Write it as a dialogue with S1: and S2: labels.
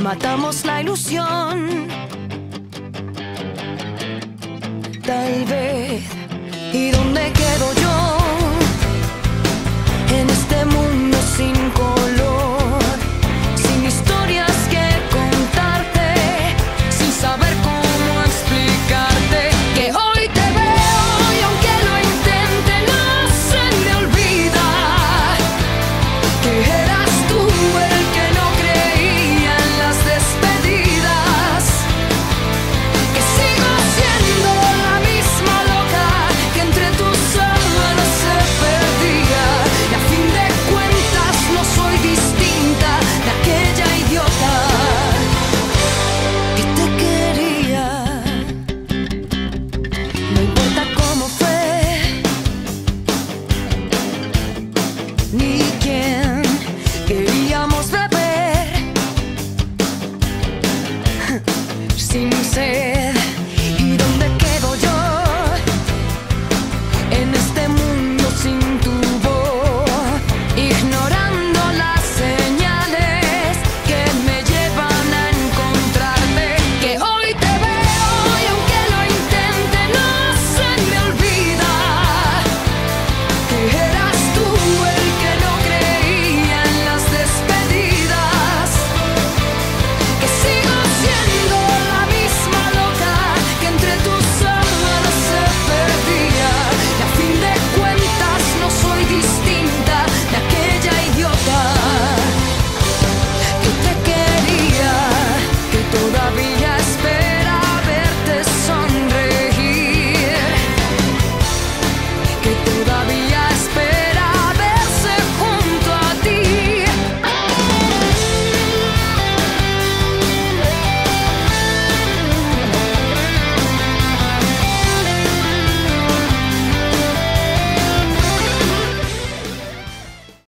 S1: matamos la ilusión. Tal vez, ¿y dónde quedo yo en este mundo sin color? Sin historias que contarte, sin saber cómo explicarte que hoy te veo y aunque lo intente no se me olvida que eras tú el que no creía en las despedidas, que sigo siendo la misma loca que entre tus sábanas se perdía, y a fin de cuentas no soy distinta de aquella idiota que te quería. No importa cómo fue ni quién queríamos beber sin ser